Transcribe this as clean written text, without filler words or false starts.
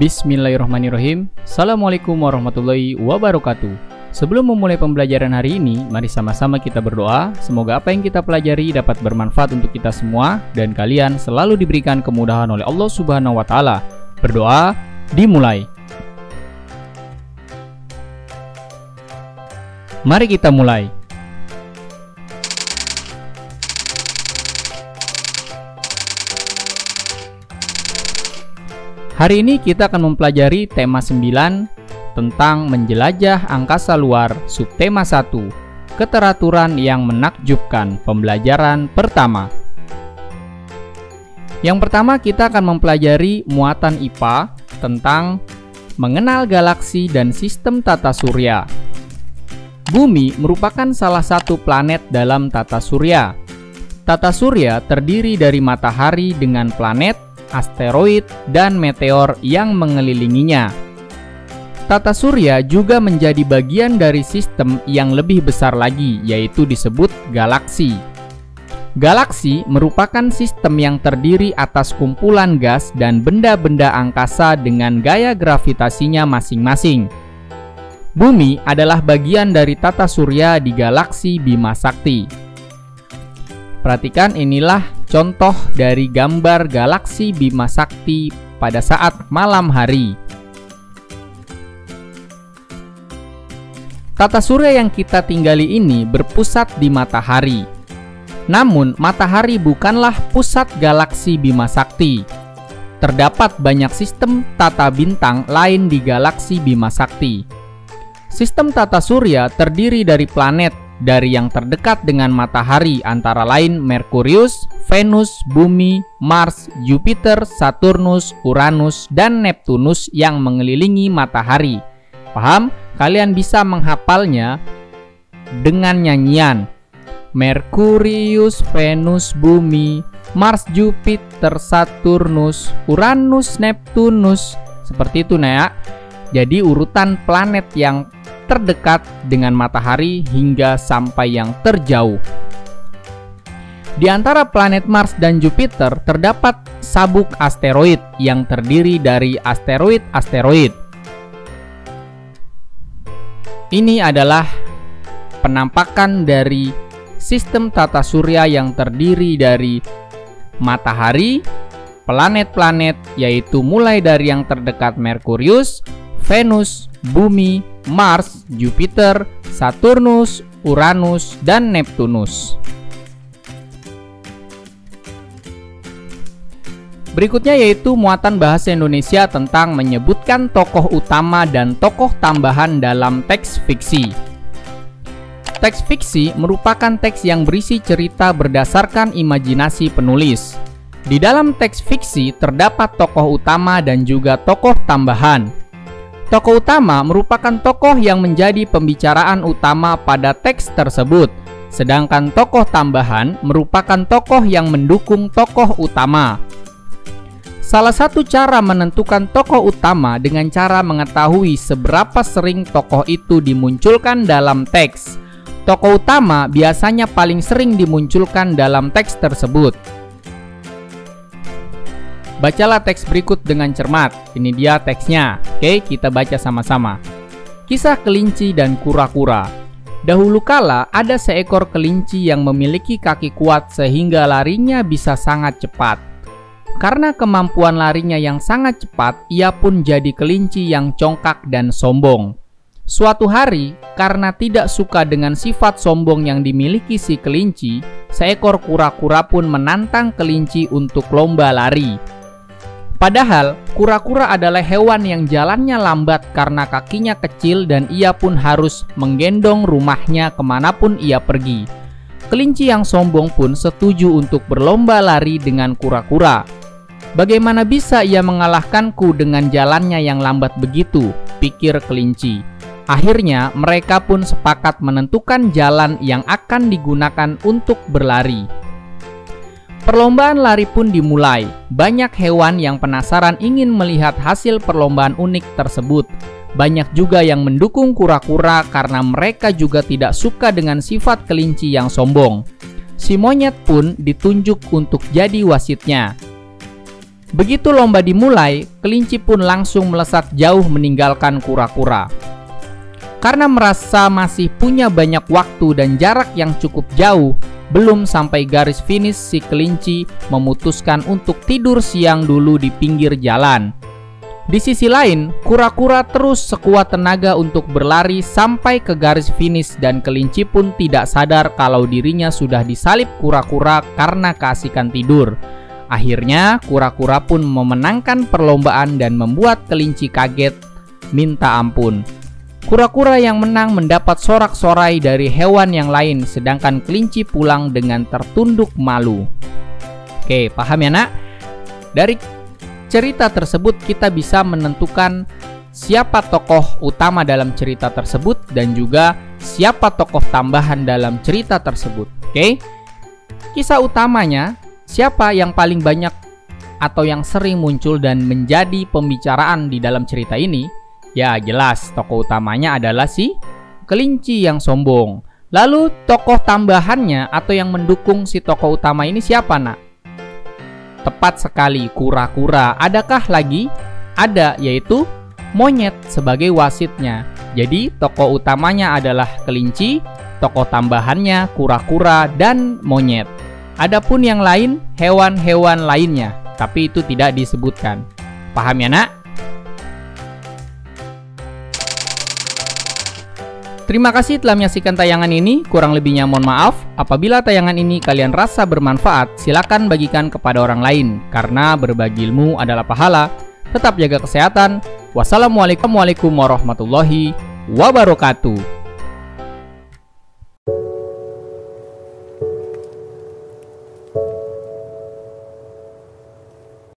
Bismillahirrahmanirrahim. Assalamualaikum warahmatullahi wabarakatuh. Sebelum memulai pembelajaran hari ini, mari sama-sama kita berdoa. Semoga apa yang kita pelajari dapat bermanfaat untuk kita semua dan kalian selalu diberikan kemudahan oleh Allah Subhanahu wa Ta'ala. Berdoa dimulai. Mari kita mulai. Hari ini kita akan mempelajari tema 9 tentang menjelajah angkasa luar, subtema 1, keteraturan yang menakjubkan, pembelajaran pertama. Yang pertama kita akan mempelajari muatan IPA tentang mengenal galaksi dan sistem tata surya. Bumi merupakan salah satu planet dalam tata surya. Tata surya terdiri dari matahari dengan planet, asteroid, dan meteor yang mengelilinginya. Tata surya juga menjadi bagian dari sistem yang lebih besar lagi, yaitu disebut galaksi. Galaksi merupakan sistem yang terdiri atas kumpulan gas dan benda-benda angkasa dengan gaya gravitasinya masing-masing. Bumi adalah bagian dari tata surya di galaksi Bima Sakti. Perhatikan, inilah contoh dari gambar galaksi Bima Sakti pada saat malam hari. Tata surya yang kita tinggali ini berpusat di matahari. Namun, matahari bukanlah pusat galaksi Bima Sakti. Terdapat banyak sistem tata bintang lain di galaksi Bima Sakti. Sistem tata surya terdiri dari planet dari yang terdekat dengan matahari antara lain Merkurius, Venus, Bumi, Mars, Jupiter, Saturnus, Uranus, dan Neptunus yang mengelilingi matahari. Paham? Kalian bisa menghafalnya dengan nyanyian Merkurius, Venus, Bumi, Mars, Jupiter, Saturnus, Uranus, Neptunus. Seperti itu, Naya. Jadi urutan planet yang terdekat dengan matahari hingga sampai yang terjauh. Di antara planet Mars dan Jupiter terdapat sabuk asteroid yang terdiri dari asteroid-asteroid. Ini adalah penampakan dari sistem tata surya yang terdiri dari matahari, planet-planet, yaitu mulai dari yang terdekat Merkurius, Venus, Bumi, Mars, Jupiter, Saturnus, Uranus, dan Neptunus. Berikutnya yaitu muatan bahasa Indonesia tentang menyebutkan tokoh utama dan tokoh tambahan dalam teks fiksi. Teks fiksi merupakan teks yang berisi cerita berdasarkan imajinasi penulis. Di dalam teks fiksi terdapat tokoh utama dan juga tokoh tambahan. Tokoh utama merupakan tokoh yang menjadi pembicaraan utama pada teks tersebut, sedangkan tokoh tambahan merupakan tokoh yang mendukung tokoh utama. Salah satu cara menentukan tokoh utama dengan cara mengetahui seberapa sering tokoh itu dimunculkan dalam teks. Tokoh utama biasanya paling sering dimunculkan dalam teks tersebut. Bacalah teks berikut dengan cermat. Ini dia teksnya. Oke, kita baca sama-sama. Kisah kelinci dan kura-kura. Dahulu kala ada seekor kelinci yang memiliki kaki kuat sehingga larinya bisa sangat cepat. Karena kemampuan larinya yang sangat cepat, ia pun jadi kelinci yang congkak dan sombong. Suatu hari, karena tidak suka dengan sifat sombong yang dimiliki si kelinci, seekor kura-kura pun menantang kelinci untuk lomba lari. Padahal, kura-kura adalah hewan yang jalannya lambat karena kakinya kecil dan ia pun harus menggendong rumahnya kemanapun ia pergi. Kelinci yang sombong pun setuju untuk berlomba lari dengan kura-kura. Bagaimana bisa ia mengalahkanku dengan jalannya yang lambat begitu, pikir kelinci. Akhirnya, mereka pun sepakat menentukan jalan yang akan digunakan untuk berlari. Perlombaan lari pun dimulai. Banyak hewan yang penasaran ingin melihat hasil perlombaan unik tersebut. Banyak juga yang mendukung kura-kura karena mereka juga tidak suka dengan sifat kelinci yang sombong. Si monyet pun ditunjuk untuk jadi wasitnya. Begitu lomba dimulai, kelinci pun langsung melesat jauh meninggalkan kura-kura. Karena merasa masih punya banyak waktu dan jarak yang cukup jauh, belum sampai garis finish, si kelinci memutuskan untuk tidur siang dulu di pinggir jalan. Di sisi lain, kura-kura terus sekuat tenaga untuk berlari sampai ke garis finish dan kelinci pun tidak sadar kalau dirinya sudah disalip kura-kura karena keasikan tidur. Akhirnya, kura-kura pun memenangkan perlombaan dan membuat kelinci kaget minta ampun. Kura-kura yang menang mendapat sorak-sorai dari hewan yang lain, sedangkan kelinci pulang dengan tertunduk malu. Oke, paham ya nak? Dari cerita tersebut kita bisa menentukan siapa tokoh utama dalam cerita tersebut dan juga siapa tokoh tambahan dalam cerita tersebut. Oke? Kisah utamanya, siapa yang paling banyak atau yang sering muncul dan menjadi pembicaraan di dalam cerita ini? Ya jelas, tokoh utamanya adalah si kelinci yang sombong. Lalu tokoh tambahannya atau yang mendukung si tokoh utama ini siapa nak? Tepat sekali, kura-kura. Adakah lagi? Ada, yaitu monyet sebagai wasitnya. Jadi tokoh utamanya adalah kelinci, tokoh tambahannya kura-kura dan monyet. Adapun yang lain, hewan-hewan lainnya, tapi itu tidak disebutkan. Paham ya nak? Terima kasih telah menyaksikan tayangan ini, kurang lebihnya mohon maaf. Apabila tayangan ini kalian rasa bermanfaat, silakan bagikan kepada orang lain, karena berbagi ilmu adalah pahala. Tetap jaga kesehatan. Wassalamualaikum warahmatullahi wabarakatuh.